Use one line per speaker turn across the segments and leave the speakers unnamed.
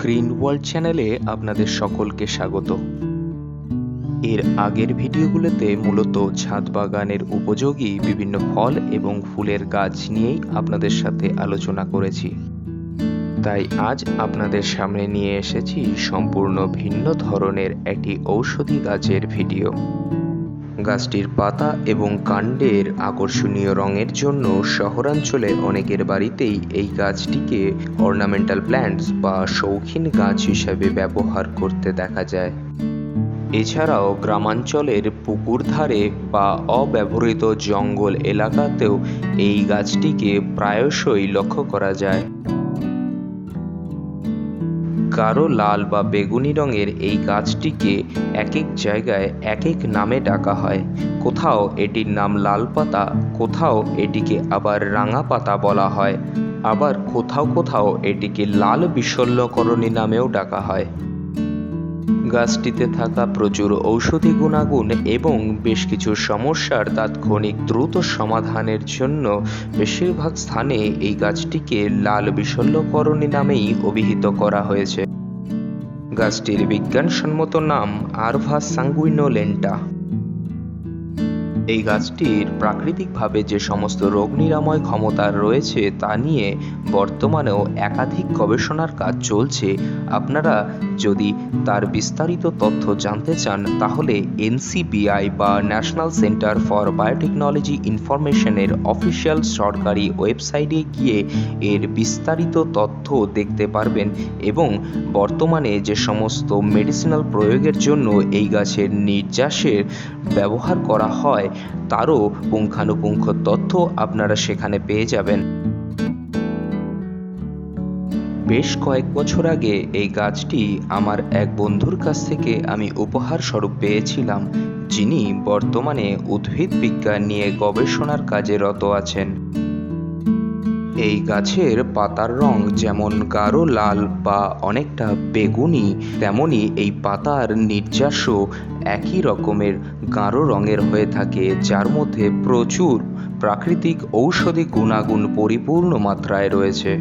গ্রিনওয়ার্ল্ড চ্যানেলে আপনাদের সকলকে স্বাগত। এর আগের ভিডিওগুলোতে মূলত ছাদ বাগানের উপযোগী বিভিন্ন ফল এবং ফুলের গাছ নিয়েই আপনাদের সাথে আলোচনা করেছি। তাই আজ আপনাদের সামনে নিয়ে এসেছি সম্পূর্ণ ভিন্ন ধরনের একটি ঔষধি গাছের ভিডিও। গাছটির পাতা এবং কাণ্ডের আকর্ষণীয় রঙের জন্য শহরাঞ্চলে অনেকের বাড়িতেই এই গাছটিকে অর্নামেন্টাল প্ল্যান্টস বা শৌখিন গাছ হিসেবে ব্যবহার করতে দেখা যায়। এছাড়াও গ্রামাঞ্চলের পুকুর ধারে বা অব্যবহৃত জঙ্গল এলাকাতেও এই গাছটিকে প্রায়শই লক্ষ্য করা যায়। গাঢ় লাল বা বেগুনি রঙের এই গাছটিকে এক এক জায়গায় এক এক নামে ডাকা হয়। কোথাও এটির নাম লাল পাতা, কোথাও এটিকে আবার রাঙা পাতা বলা হয়, আবার কোথাও কোথাও এটিকে লাল বিশল্যকরণী নামেও ডাকা হয়। গাছটিতে থাকা প্রচুর ঔষধি গুণাগুণ এবং বেশ কিছু সমস্যার তাৎক্ষণিক দ্রুত সমাধানের জন্য বেশিরভাগ স্থানে এই গাছটিকে লাল বিশল্যকরণী নামেই অভিহিত করা হয়েছে। গাছটির বিজ্ঞানসম্মত নাম আরভা sanguinolenta। এই গাছটির প্রাকৃতিকভাবে যে সমস্ত রোগ নিরাময় ক্ষমতা রয়েছে তা নিয়ে বর্তমানেও একাধিক গবেষণার কাজ চলছে। আপনারা যদি তার বিস্তারিত তথ্য জানতে চান তাহলে NCBI বা ন্যাশনাল সেন্টার ফর বায়োটেকনোলজি ইনফরমেশনের অফিসিয়াল সরকারি ওয়েবসাইটে গিয়ে এর বিস্তারিত তথ্য দেখতে পারবেন এবং বর্তমানে যে সমস্ত মেডিসিনাল প্রয়োগের জন্য এই গাছের নির্যাসের ব্যবহার করা হয় তারও পুঙ্খানুপুঙ্খ তথ্য আপনারা সেখানে পেয়ে যাবেন। বেশ কয়েক বছর আগে এই গাছটি আমার এক বন্ধুর কাছ থেকে আমি উপহার স্বরূপ পেয়েছিলাম, যিনি বর্তমানে উদ্ভিদ বিজ্ঞান নিয়ে গবেষণার কাজে রত আছেন। এই গাছের পাতার রং যেমন গাঢ় লাল বা অনেকটা বেগুনি, তেমনি এই পাতার নির্যাসও একই রকমের গাঢ় রঙের হয়ে থাকে, যার মধ্যে প্রচুর প্রাকৃতিক ঔষধি গুণাগুণ পরিপূর্ণ মাত্রায় রয়েছে।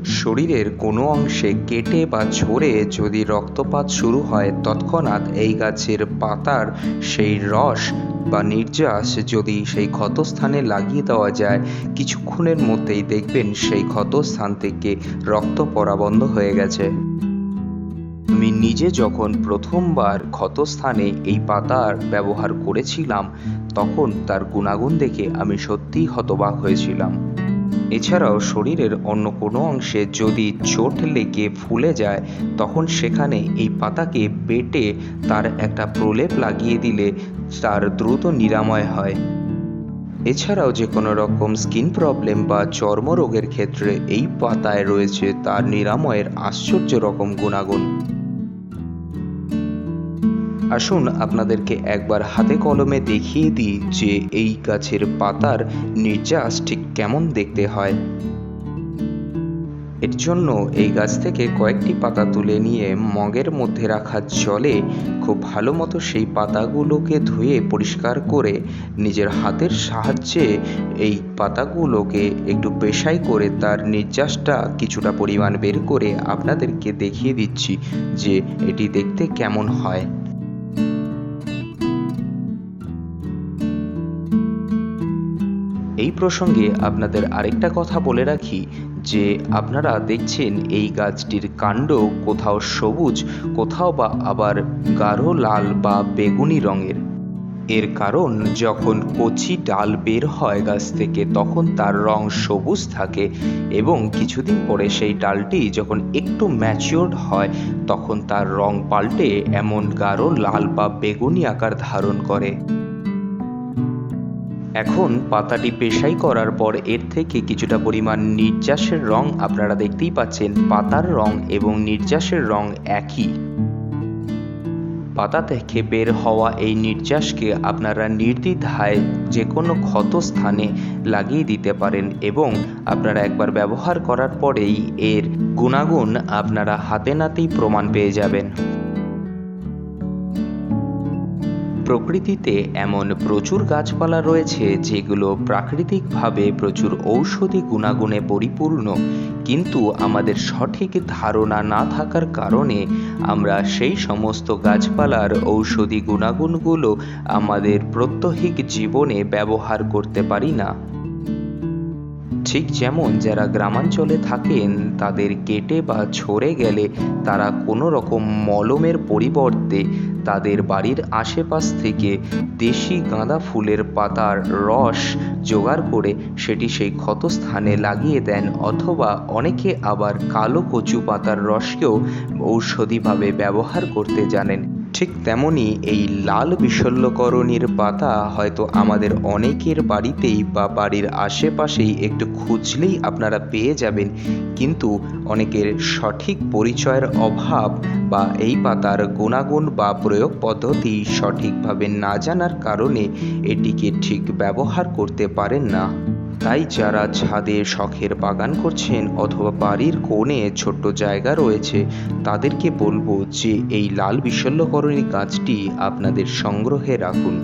শরীরের কোনো অংশে কেটে বা ঝরে যদি রক্তপাত শুরু হয় তৎক্ষণাৎ এই গাছের পাতার সেই রস বা নির্যাস যদি সেই ক্ষতস্থানে লাগিয়ে দেওয়া যায়, কিছুক্ষণের মধ্যেই দেখবেন সেই ক্ষতস্থান থেকে রক্ত পড়া বন্ধ হয়ে গেছে। আমি নিজে যখন প্রথমবার ক্ষতস্থানে এই পাতার ব্যবহার করেছিলাম তখন তার গুণাগুণ দেখে আমি সত্যিই হতবাক হয়েছিলাম। এছাড়াও শরীরের অন্য কোনো অংশে যদি চোট লেগে ফুলে যায় তখন সেখানে এই পাতাকে বেটে তার একটা প্রলেপ লাগিয়ে দিলে তার দ্রুত নিরাময় হয়। এছাড়াও যে কোনো রকম স্কিন প্রবলেম বা চর্মরোগের ক্ষেত্রে এই পাতায় রয়েছে তার নিরাময়ের আশ্চর্য রকম গুণাগুণ। আসুন আপনাদেরকে একবার হাতে কলমে দেখিয়ে দিই যে এই গাছের পাতার নির্যাস ঠিক কেমন দেখতে হয়। এর জন্য এই গাছ থেকে কয়েকটি পাতা তুলে নিয়ে মগের মধ্যে রাখা জলে খুব ভালো মতো সেই পাতাগুলোকে ধুয়ে পরিষ্কার করে নিজের হাতের সাহায্যে এই পাতাগুলোকে একটু পেশাই করে তার নির্যাসটা কিছুটা পরিমাণ বের করে আপনাদেরকে দেখিয়ে দিচ্ছি যে এটি দেখতে কেমন হয়। এই প্রসঙ্গে আপনাদের আরেকটা কথা বলে রাখি যে আপনারা দেখছেন এই গাছটির কাণ্ড কোথাও সবুজ, কোথাও বা আবার গাঢ় লাল বা বেগুনি রঙের। এর কারণ যখন কচি ডাল বের হয় গাছ থেকে তখন তার রং সবুজ থাকে এবং কিছুদিন পরে সেই ডালটি যখন একটু ম্যাচিওরড হয় তখন তার রং পাল্টে এমন গাঢ় লাল বা বেগুনি আকার ধারণ করে। এখন পাতাটি পেশাই করার পর এর থেকে কিছুটা পরিমাণ নির্যাসের রং আপনারা দেখতেই পাচ্ছেন। পাতার রং এবং নির্যাসের রং একই। পাতা থেকে বের হওয়া এই নির্যাসকে আপনারা নির্দ্বিধায় যে কোনো ক্ষত স্থানে লাগিয়ে দিতে পারেন এবং আপনারা একবার ব্যবহার করার পরেই এর গুণাগুণ আপনারা হাতে নাতেই প্রমাণ পেয়ে যাবেন। প্রকৃতিতে এমন প্রচুর গাছপালা রয়েছে যেগুলো প্রাকৃতিকভাবে প্রচুর ঔষধি গুণাগুণে পরিপূর্ণ, কিন্তু আমাদের সঠিক ধারণা না থাকার কারণে আমরা সেই সমস্ত গাছপালার ঔষধি গুণাগুণগুলো আমাদের প্রত্যহিক জীবনে ব্যবহার করতে পারি না। ঠিক যেমন যারা গ্রামাঞ্চলে থাকেন তাদের কেটে বা ঝরে গেলে তারা কোনো রকম মলমের পরিবর্তে তাদের বাড়ির আশেপাশ থেকে দেশি গাঁদা ফুলের পাতার রস জোগাড় করে সেটি সেই ক্ষতস্থানে লাগিয়ে দেন, অথবা অনেকে আবার কালো কচু পাতার রসকেও ঔষধিভাবে ব্যবহার করতে জানেন। ঠিক তেমনই এই লাল বিশল্যকরণীর পাতা হয়তো আমাদের অনেকের বাড়িতেই বা বাড়ির আশেপাশেই একটু খুঁজলেই আপনারা পেয়ে যাবেন, কিন্তু অনেকের সঠিক পরিচয়ের অভাব বা এই পাতার গুণাগুণ বা প্রয়োগ পদ্ধতি সঠিকভাবে না জানার কারণে এটিকে ঠিক ব্যবহার করতে পারেন না। তাই যারা ছাদে শখের বাগান করছেন অথবা বাড়ির কোণে ছোট্ট জায়গা রয়েছে তাদেরকে বলবো যে এই লাল বিশল্যকরণী গাছটি আপনাদের সংগ্রহে রাখুন।